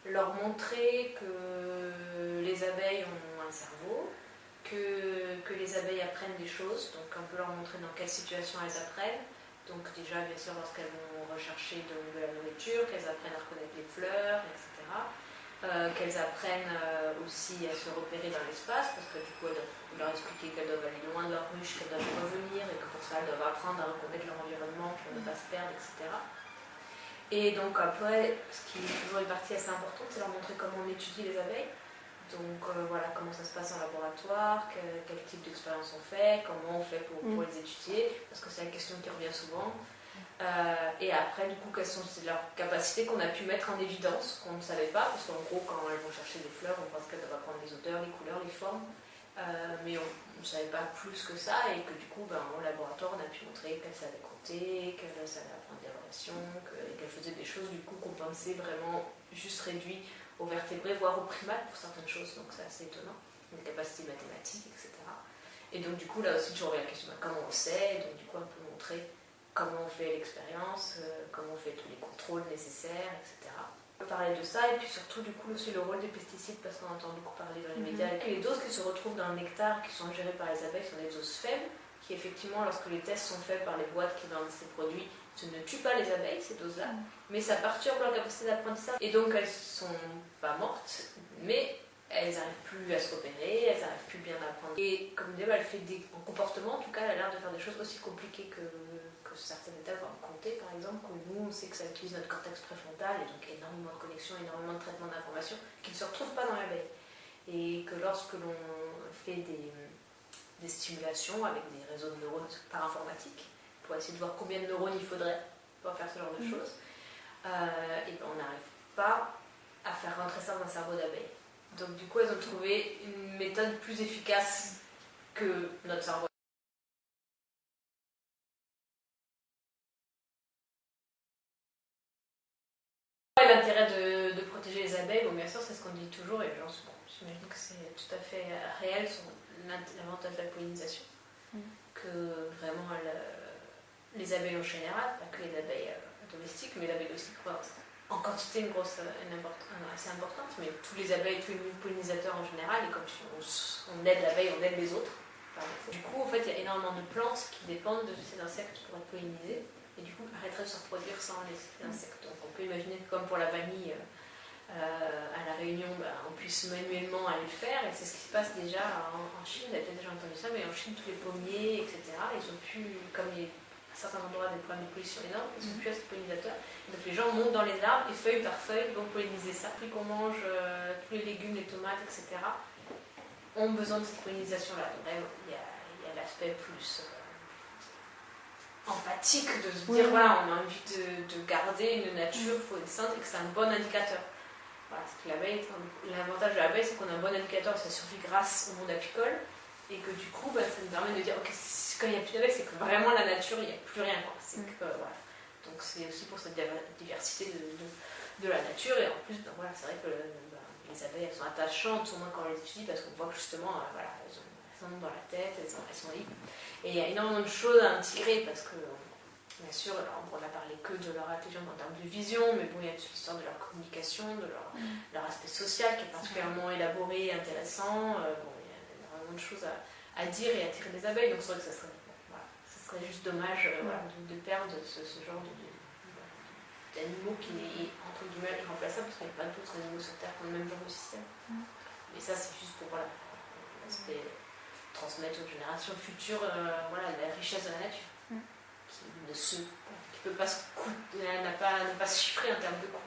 leur montrer que les abeilles ont un cerveau, que les abeilles apprennent des choses, donc un peu leur montrer dans quelle situation elles apprennent. Donc déjà, bien sûr, lorsqu'elles vont rechercher de la nourriture, qu'elles apprennent à reconnaître les fleurs, etc. Qu'elles apprennent aussi à se repérer dans l'espace, parce que du coup, elles doivent leur expliquer qu'elles doivent aller loin de leur ruche, qu'elles doivent revenir, et que pour ça, elles doivent apprendre à reconnaître leur environnement pour ne pas se perdre, etc. Et donc après, ce qui est toujours une partie assez importante, c'est leur montrer comment on étudie les abeilles. Donc voilà, comment ça se passe en laboratoire, quel type d'expérience on fait, comment on fait pour les étudier, parce que c'est la question qui revient souvent. Et après, du coup, quelles sont leurs capacités qu'on a pu mettre en évidence, qu'on ne savait pas, parce qu'en gros, quand elles vont chercher des fleurs, on pense qu'elles doivent apprendre les odeurs, les couleurs, les formes, mais on ne savait pas plus que ça, et que du coup, au laboratoire, on a pu montrer qu'elles savaient compter, qu'elles savaient apprendre des relations, qu'elles faisaient des choses, du coup, qu'on pensait vraiment juste réduit aux vertébrés, voire aux primates pour certaines choses, donc c'est assez étonnant, des capacités mathématiques, etc. Et donc du coup là aussi toujours la question de comment on sait, donc du coup on peut montrer comment on fait l'expérience, comment on fait tous les contrôles nécessaires, etc. On peut parler de ça, et puis surtout du coup aussi le rôle des pesticides, parce qu'on entend beaucoup parler dans les médias. Et les doses qui se retrouvent dans le nectar, qui sont gérées par les abeilles, sont des doses faibles, qui effectivement, lorsque les tests sont faits par les boîtes qui vendent ces produits, ça ne tue pas les abeilles, ces doses-là, mais ça perturbe leur capacité d'apprentissage. Et donc elles sont pas mortes, mais elles n'arrivent plus à se repérer, elles n'arrivent plus bien à apprendre. Et comme dit, elle fait en comportement, en tout cas, elle a l'air de faire des choses aussi compliquées que certaines étapes vont compter, par exemple, que nous, on sait que ça utilise notre cortex préfrontal, et donc énormément de connexions, énormément de traitements d'informations qui ne se retrouvent pas dans l'abeille. Et que lorsque l'on fait des stimulations avec des réseaux de neurones par informatique, pour essayer de voir combien de neurones il faudrait pour faire ce genre de choses, et on n'arrive pas à faire rentrer ça dans le cerveau d'abeille. Donc du coup, elles ont trouvé une méthode plus efficace que notre cerveau. L'intérêt de protéger les abeilles, bon, bien sûr, c'est ce qu'on dit toujours, et j'imagine que c'est tout à fait réel sur l'avantage de la pollinisation, que vraiment les abeilles en général, pas que les abeilles domestiques, mais les abeilles aussi en quantité assez importante, mais tous les abeilles, tous les pollinisateurs en général, et comme on aide l'abeille, on aide les autres. Du coup, en fait, il y a énormément de plantes qui dépendent de ces insectes pour être pollinisées, et du coup, arrêteraient de se reproduire sans les insectes. Donc on peut imaginer que comme pour la vanille, à la Réunion, on puisse manuellement aller le faire, et c'est ce qui se passe déjà en Chine, vous avez peut-être déjà entendu ça, mais en Chine, tous les pommiers, etc., ils ont pu, comme à certains endroits des problèmes de pollution énormes, ils sont plus assez pollinisateurs. Donc les gens montent dans les arbres, et feuille par feuille, vont polliniser ça. Puis qu'on mange tous les légumes, les tomates, etc., ont besoin de cette pollinisation-là. Donc il y a l'aspect plus empathique de se dire, voilà, on a envie de garder une nature florissante et que c'est un bon indicateur. Voilà, l'avantage de l'abeille, c'est qu'on a un bon indicateur de sa survie grâce au monde apicole, et que du coup, ça nous permet de dire, ok, quand il n'y a plus d'abeilles, c'est que vraiment la nature, il n'y a plus rien, quoi. Voilà. Donc c'est aussi pour cette diversité de la nature, et en plus, voilà, c'est vrai que les abeilles, elles sont attachantes, au moins quand on les étudie, parce qu'on voit que justement, voilà, elles sont dans la tête, elles sont libres. Et il y a énormément de choses à en tirer, parce que, bien sûr, on n'a parlé que de leur intelligence en termes de vision, mais bon, il y a toute l'histoire de leur communication, de leur aspect social qui est particulièrement élaboré et intéressant. Bon, il y a énormément de choses à dire et à tirer des abeilles, donc c'est vrai que ça serait juste dommage de perdre ce genre d'animaux qui est entre guillemets irremplaçable, parce qu'il n'y a pas d'autres animaux sur Terre qui ont le même genre de système. Mais ça, c'est juste pour l'aspect transmettre aux générations futures la richesse de la nature, qui peut pas se chiffrer en termes de coût.